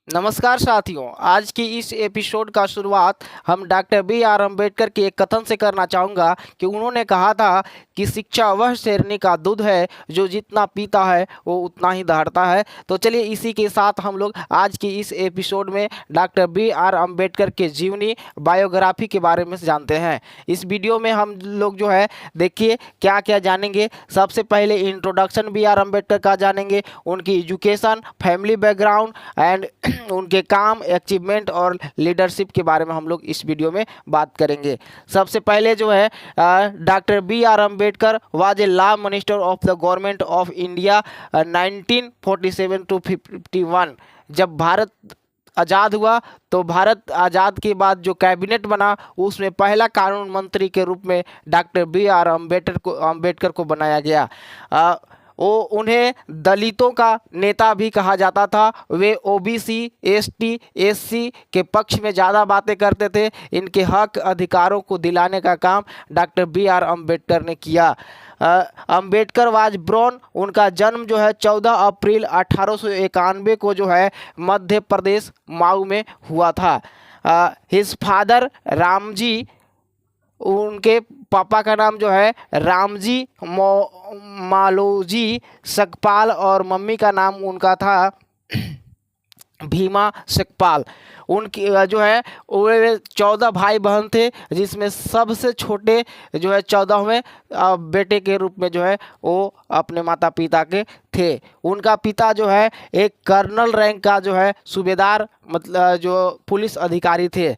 नमस्कार साथियों, आज की इस एपिसोड का शुरुआत हम डॉक्टर बी आर अम्बेडकर के एक कथन से करना चाहूँगा कि उन्होंने कहा था कि शिक्षा वह शेरनी का दूध है जो जितना पीता है वो उतना ही दहाड़ता है। तो चलिए इसी के साथ हम लोग आज की इस एपिसोड में डॉक्टर बी आर अम्बेडकर के जीवनी बायोग्राफी के बारे में जानते हैं। इस वीडियो में हम लोग जो है देखिए क्या क्या जानेंगे। सबसे पहले इंट्रोडक्शन बी आर अम्बेडकर का जानेंगे, उनकी एजुकेशन, फैमिली बैकग्राउंड एंड उनके काम, अचीवमेंट और लीडरशिप के बारे में हम लोग इस वीडियो में बात करेंगे। सबसे पहले जो है doctor B R Ambedkar was a law minister of the government of India 1947 to 51। जब भारत आज़ाद हुआ तो भारत आज़ाद के बाद जो कैबिनेट बना उसमें पहला कानून मंत्री के रूप में डॉक्टर बी आर अम्बेडकर को बनाया गया। वो उन्हें दलितों का नेता भी कहा जाता था। वे ओबीसी, एसटी, एससी के पक्ष में ज़्यादा बातें करते थे। इनके हक अधिकारों को दिलाने का काम डॉक्टर बी आर अम्बेडकर ने किया। अम्बेडकर वाज ब्रोन, उनका जन्म जो है 14 अप्रैल 1891 को जो है मध्य प्रदेश मऊ में हुआ था। हिज फादर रामजी, उनके पापा का नाम जो है रामजी मालोजी सकपाल और मम्मी का नाम उनका था भीमा सकपाल। उनकी जो है वे 14 भाई बहन थे, जिसमें सबसे छोटे जो है 14वें बेटे के रूप में जो है वो अपने माता पिता के थे। उनका पिता जो है एक कर्नल रैंक का जो है सूबेदार, मतलब जो पुलिस अधिकारी थे।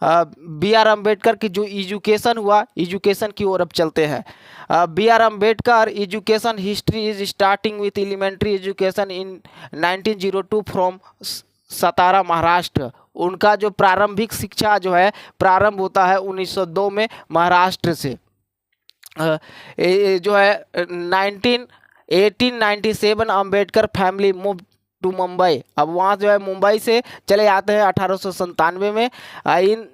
बी आर अम्बेडकर की जो एजुकेशन हुआ, एजुकेशन की ओर अब चलते हैं। B R Ambedkar education history is starting with elementary education in 1902 from Satara, Maharashtra. उनका जो प्रारंभिक शिक्षा जो है प्रारंभ होता है 1902 में महाराष्ट्र से। जो है 1897 Ambedkar family move to Mumbai. अब वहाँ जो है मुंबई से चले आते हैं 1897 में। इन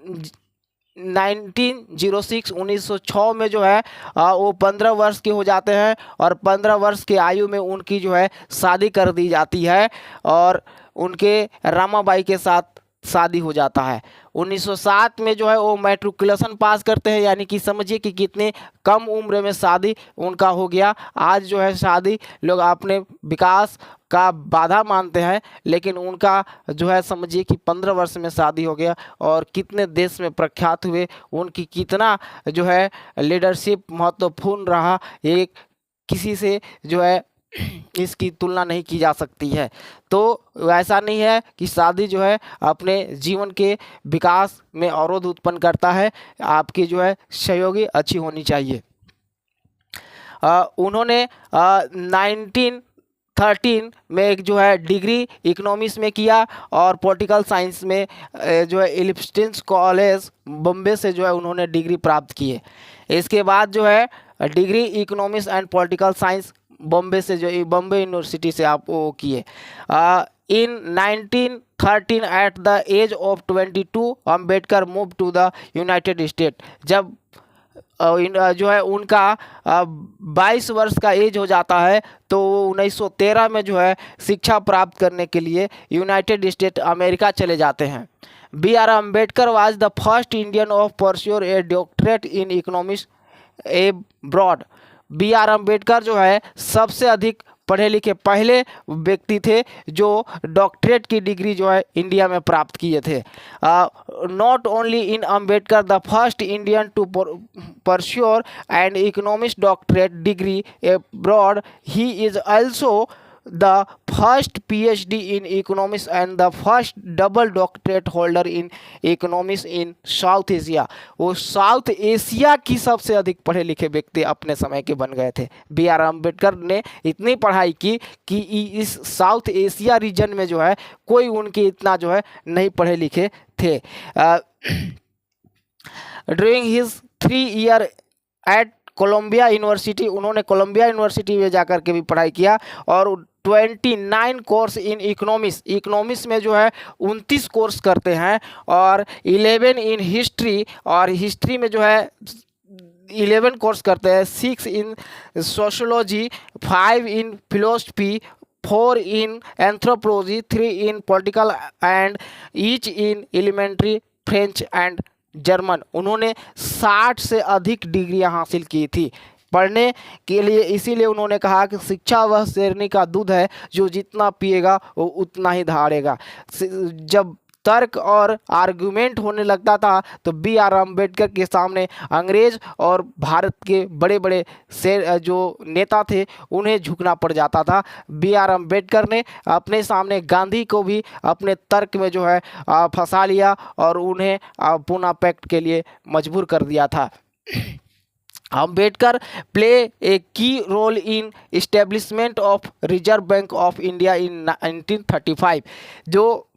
1906 में जो है वो 15 वर्ष के हो जाते हैं और 15 वर्ष की आयु में उनकी जो है शादी कर दी जाती है और उनके रामाबाई के साथ शादी हो जाता है। 1907 में जो है वो मैट्रिकुलेशन पास करते हैं, यानी कि समझिए कि कितने कम उम्र में शादी उनका हो गया। आज जो है शादी लोग अपने विकास का बाधा मानते हैं, लेकिन उनका जो है समझिए कि 15 वर्ष में शादी हो गया और कितने देश में प्रख्यात हुए। उनकी कितना जो है लीडरशिप महत्वपूर्ण रहा, एक किसी से जो है इसकी तुलना नहीं की जा सकती है। तो ऐसा नहीं है कि शादी जो है अपने जीवन के विकास में अवरोध उत्पन्न करता है, आपकी जो है सहयोगी अच्छी होनी चाहिए। उन्होंने 1913 में एक जो है डिग्री इकोनॉमिक्स में किया और पॉलिटिकल साइंस में जो है इलिप्सटेंस कॉलेज बम्बे से जो है उन्होंने डिग्री प्राप्त की है। इसके बाद जो है degree economics and political science Bombay से जो बॉम्बे यूनिवर्सिटी से आप वो किए। In 1913 at the age of 22 Ambedkar move to the united state. जब जो है उनका 22 वर्ष का एज हो जाता है तो वो 1913 में जो है शिक्षा प्राप्त करने के लिए यूनाइटेड स्टेट अमेरिका चले जाते हैं। B R Ambedkar was the first Indian of pursue a doctorate in economics abroad. B R Ambedkar जो है सबसे अधिक पढ़े लिखे पहले व्यक्ति थे जो डॉक्टरेट की डिग्री जो है इंडिया में प्राप्त किए थे। Not only in Ambedkar the first Indian to pursue and economics doctorate degree abroad, he is also the first PhD in economics and the first double doctorate holder in economics in South Asia। वो south Asia की सबसे अधिक पढ़े लिखे व्यक्ति अपने समय के बन गए थे। बी आर अम्बेडकर ने इतनी पढ़ाई की कि इस साउथ एशिया रीजन में जो है कोई उनके इतना जो है नहीं पढ़े लिखे थे। During his 3 year at Columbia university, उन्होंने कोलंबिया यूनिवर्सिटी में जाकर के भी पढ़ाई किया और 29 कोर्स इन इकोनॉमिक्स, इकोनॉमिक्स में जो है 29 कोर्स करते हैं और 11 इन हिस्ट्री, और हिस्ट्री में जो है 11 कोर्स करते हैं, 6 इन sociology, 5 in philosophy, 4 in anthropology, 3 in political and each in elementary French and German. उन्होंने 60 से अधिक डिग्रियां हासिल की थी पढ़ने के लिए। इसीलिए उन्होंने कहा कि शिक्षा वह शेरनी का दूध है जो जितना पिएगा वो उतना ही धाड़ेगा। जब तर्क और आर्गुमेंट होने लगता था तो बी आर अम्बेडकर के सामने अंग्रेज और भारत के बड़े बड़े जो नेता थे उन्हें झुकना पड़ जाता था। बी आर अम्बेडकर ने अपने सामने गांधी को भी अपने तर्क में जो है फंसा लिया और उन्हें पुनः पैक्ट के लिए मजबूर कर दिया था। Ambedkar play a key role in establishment of reserve bank of India in 1935। जो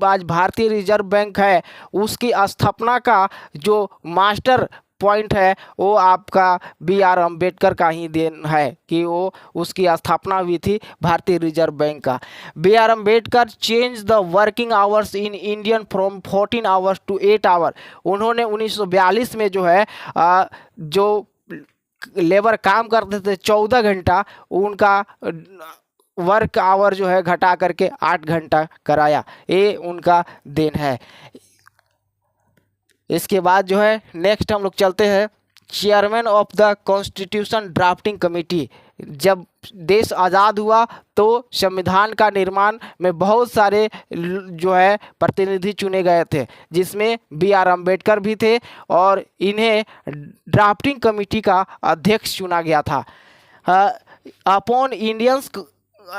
आज भारतीय रिजर्व बैंक है उसकी स्थापना का जो मास्टर पॉइंट है वो आपका बी आर अम्बेडकर का ही देन है कि वो उसकी स्थापना हुई थी भारतीय रिजर्व बैंक का। B R Ambedkar change the working hours in Indian from 14 hours to 8 hour. उन्होंने 1942 में जो है जो लेबर काम करते थे 14 घंटा, उनका वर्क आवर जो है घटा करके 8 घंटा कराया। ये उनका देन है। इसके बाद जो है नेक्स्ट हम लोग चलते हैं chairman of the constitution drafting committee. जब देश आज़ाद हुआ तो संविधान का निर्माण में बहुत सारे जो है प्रतिनिधि चुने गए थे जिसमें बी आर अम्बेडकर भी थे और इन्हें ड्राफ्टिंग कमेटी का अध्यक्ष चुना गया था। Upon Indians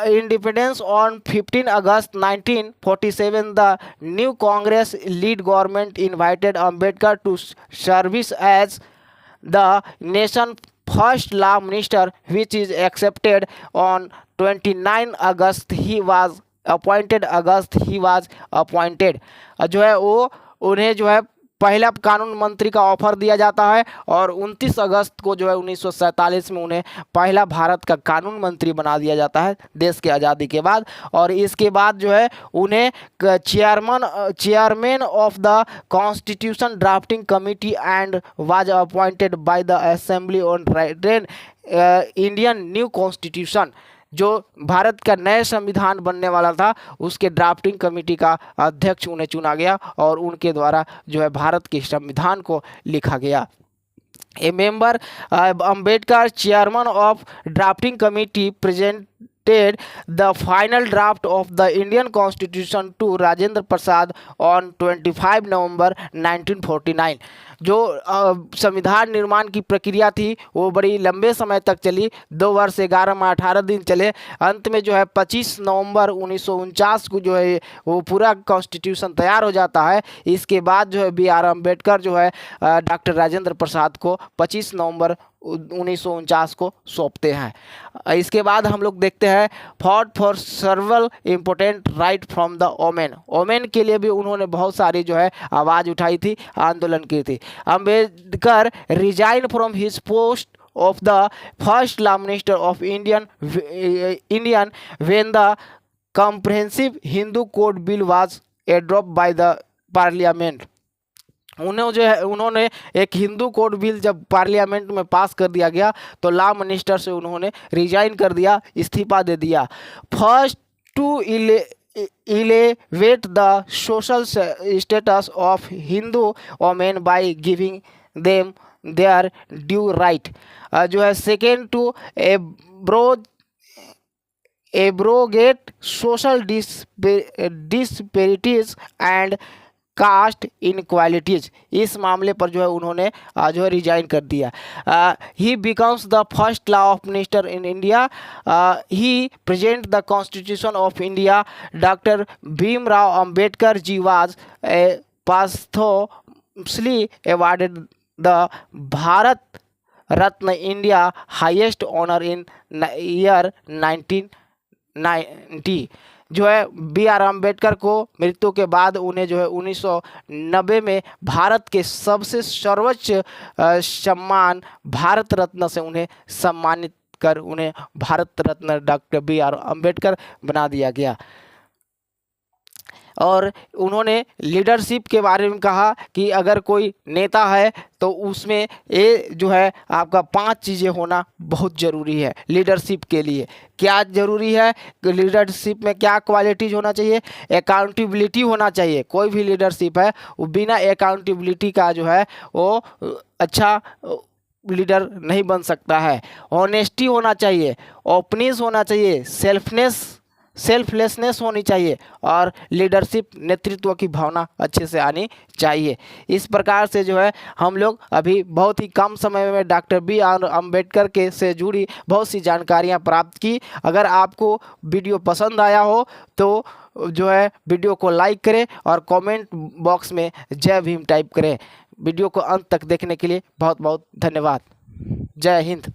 independence on 15 August 1947, the new Congress lead government invited Ambedkar to service as the nation's first law minister, which is accepted on 29 August. He was appointed. जो है वो उन्हें जो है पहला कानून मंत्री का ऑफर दिया जाता है और 29 अगस्त को जो है 1947 में उन्हें पहला भारत का कानून मंत्री बना दिया जाता है देश के आज़ादी के बाद। और इसके बाद जो है उन्हें chairman of the constitution drafting committee and was appointed by the assembly on Indian new constitution. जो भारत का नया संविधान बनने वाला था उसके ड्राफ्टिंग कमेटी का अध्यक्ष उन्हें चुना गया और उनके द्वारा जो है भारत के संविधान को लिखा गया। ए member Ambedkar chairman of drafting committee presented the final draft of the Indian Constitution to Rajendra Prasad on 25 नवंबर 1949। जो संविधान निर्माण की प्रक्रिया थी वो बड़ी लंबे समय तक चली, 2 वर्ष 11 माह 18 दिन चले। अंत में जो है 25 नवंबर 1949 को जो है वो पूरा कॉन्स्टिट्यूशन तैयार हो जाता है। इसके बाद जो है बी आर अम्बेडकर जो है डॉक्टर राजेंद्र प्रसाद को 25 नवंबर 1949 को सौंपते हैं। इसके बाद हम लोग देखते हैं fought for several important right from the women. Women के लिए भी उन्होंने बहुत सारी जो है आवाज़ उठाई थी, आंदोलन की थी। Ambedkar resign from his post of the first law minister of Indian when the comprehensive Hindu code bill was adopted by the parliament। उन्होंने एक हिंदू कोड बिल जब पार्लियामेंट में पास कर दिया गया तो लॉ मिनिस्टर से उन्होंने रिजाइन कर दिया, इस्तीफा दे दिया। First to elevate the social status of Hindu women by giving them their due right। जो है second to abrogate social disparities and caste inequalities. इस मामले पर जो है उन्होंने जो है रिजाइन कर दिया। He becomes the first law of minister in India. He present the constitution of India. Doctor Bhimrao Ambedkar ji was posthumously awarded the Bharat Ratna India highest honour in year 1990। जो है बी आर अम्बेडकर को मृत्यु के बाद उन्हें जो है 1990 में भारत के सबसे सर्वोच्च सम्मान भारत रत्न से उन्हें सम्मानित कर उन्हें Bharat Ratna doctor B R Ambedkar बना दिया गया। और उन्होंने लीडरशिप के बारे में कहा कि अगर कोई नेता है तो उसमें ये जो है आपका 5 चीज़ें होना बहुत ज़रूरी है लीडरशिप के लिए। क्या ज़रूरी है कि लीडरशिप में क्या क्वालिटीज़ होना चाहिए? अकाउंटेबिलिटी होना चाहिए। कोई भी लीडरशिप है वो बिना अकाउंटेबिलिटी का जो है वो अच्छा लीडर नहीं बन सकता है। ऑनेस्टी होना चाहिए, ओपनिंग होना चाहिए, सेल्फलेसनेस होनी चाहिए और लीडरशिप नेतृत्व की भावना अच्छे से आनी चाहिए। इस प्रकार से जो है हम लोग अभी बहुत ही कम समय में डॉक्टर बी आर अम्बेडकर के से जुड़ी बहुत सी जानकारियां प्राप्त की। अगर आपको वीडियो पसंद आया हो तो जो है वीडियो को लाइक करें और कमेंट बॉक्स में जय भीम टाइप करें। वीडियो को अंत तक देखने के लिए बहुत बहुत धन्यवाद। जय हिंद।